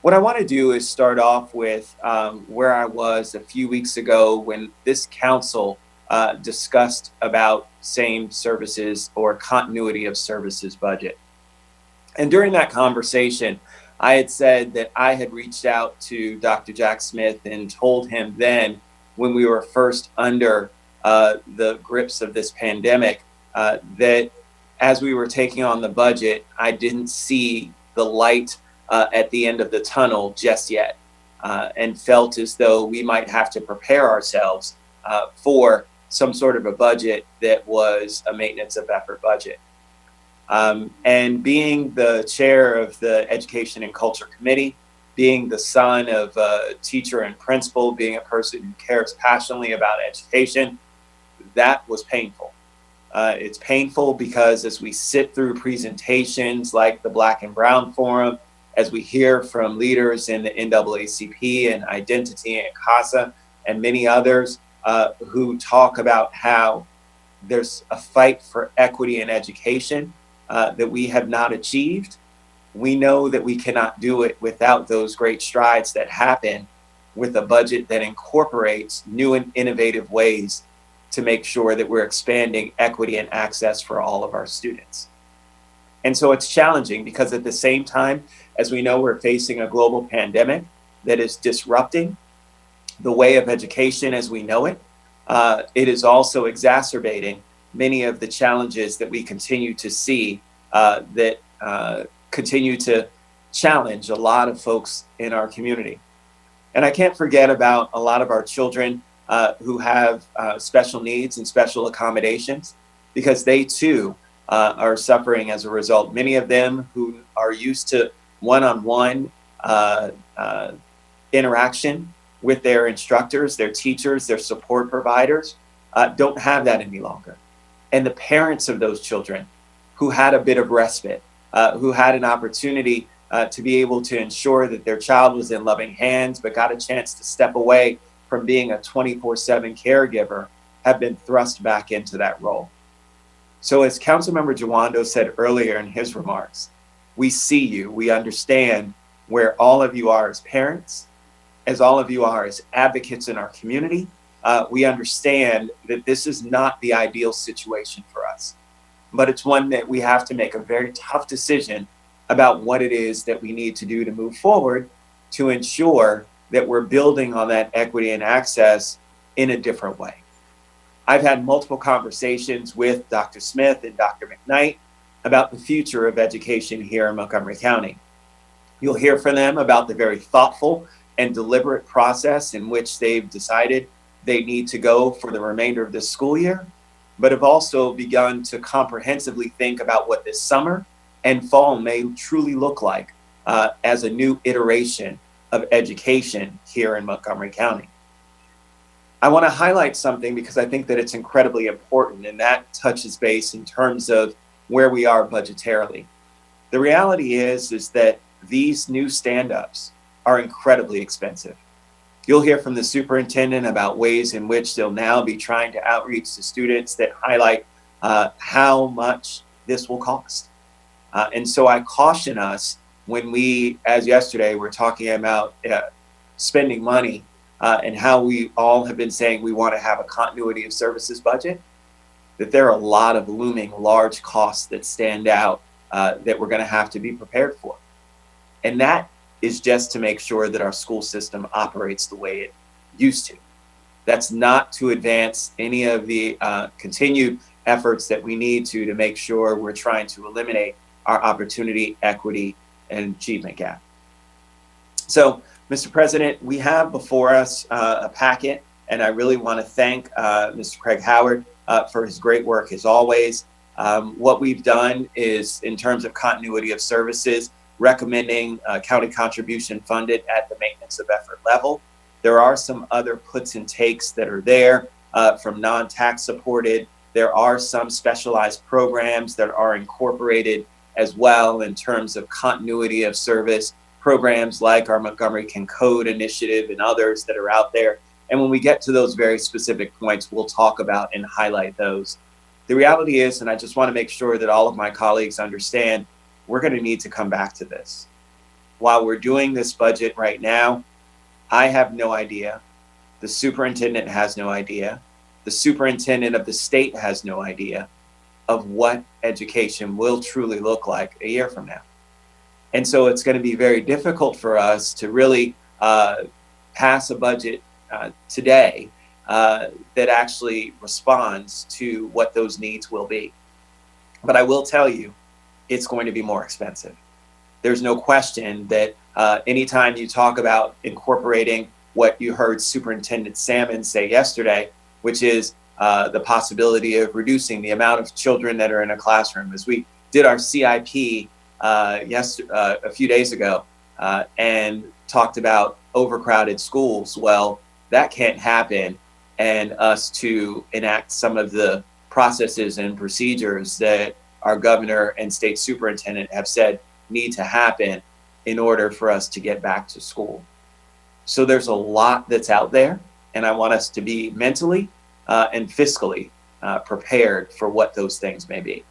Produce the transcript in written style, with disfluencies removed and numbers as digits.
What I want to do is start off with where I was a few weeks ago when this council discussed about same services or continuity of services budget. And during that conversation, I had said that I had reached out to Dr. Jack Smith and told him then, when we were first under the grips of this pandemic, that as we were taking on the budget, I didn't see the light at the end of the tunnel just yet, and felt as though we might have to prepare ourselves for some sort of a budget that was a maintenance of effort budget. And being the chair of the Education and Culture Committee, being the son of a teacher and principal, being a person who cares passionately about education, that was painful. It's painful because as we sit through presentations like the Black and Brown Forum, as we hear from leaders in the NAACP and Identity and CASA and many others who talk about how there's a fight for equity in education that we have not achieved, we know that we cannot do it without those great strides that happen with a budget that incorporates new and innovative ways to make sure that we're expanding equity and access for all of our students. And so it's challenging because at the same time, as we know, we're facing a global pandemic that is disrupting the way of education as we know it. It is also exacerbating many of the challenges that we continue to see that continue to challenge a lot of folks in our community. And I can't forget about a lot of our children who have special needs and special accommodations, because they too are suffering as a result. Many of them who are used to one-on-one interaction with their instructors, their teachers, their support providers, don't have that any longer. And the parents of those children who had a bit of respite, who had an opportunity to be able to ensure that their child was in loving hands, but got a chance to step away from being a 24/7 caregiver, have been thrust back into that role. So as Councilmember Jawando said earlier in his remarks, we see you, we understand where all of you are as parents, as all of you are as advocates in our community. We understand that this is not the ideal situation for us, but it's one that we have to make a very tough decision about what it is that we need to do to move forward to ensure that we're building on that equity and access in a different way. I've had multiple conversations with Dr. Smith and Dr. McKnight about the future of education here in Montgomery County. You'll hear from them about the very thoughtful and deliberate process in which they've decided they need to go for the remainder of this school year, but have also begun to comprehensively think about what this summer and fall may truly look like as a new iteration of education here in Montgomery County. I want to highlight something because I think that it's incredibly important, and that touches base in terms of where we are budgetarily. The reality is that these new stand-ups are incredibly expensive. You'll hear from the superintendent about ways in which they'll now be trying to outreach to students that highlight how much this will cost. And so I caution us when we, as yesterday, we're talking about spending money and how we all have been saying we want to have a continuity of services budget, that there are a lot of looming large costs that stand out that we're going to have to be prepared for. And that is just to make sure that our school system operates the way it used to. That's not to advance any of the continued efforts that we need to make sure we're trying to eliminate our opportunity, equity, and achievement gap. So, Mr. President, we have before us a packet, and I really want to thank Mr. Craig Howard for his great work as always. What we've done is, in terms of continuity of services, recommending county contribution funded at the maintenance of effort level. There are some other puts and takes that are there from non-tax supported. There are some specialized programs that are incorporated as well in terms of continuity of service, programs like our Montgomery Can Code initiative and others that are out there. And when we get to those very specific points, we'll talk about and highlight those. The reality is, and I just want to make sure that all of my colleagues understand, we're going to need to come back to this. while we're doing this budget right now, I have no idea. The superintendent has no idea. The superintendent of the state has no idea of what education will truly look like a year from now. And so it's going to be very difficult for us to really pass a budget today that actually responds to what those needs will be. But I will tell you, it's going to be more expensive. There's no question that anytime you talk about incorporating what you heard Superintendent Salmon say yesterday, which is the possibility of reducing the amount of children that are in a classroom. As we did our CIP a few days ago and talked about overcrowded schools. Well, that can't happen, and us to enact some of the processes and procedures that our governor and state superintendent have said need to happen in order for us to get back to school. So there's a lot that's out there, and I want us to be mentally and fiscally prepared for what those things may be.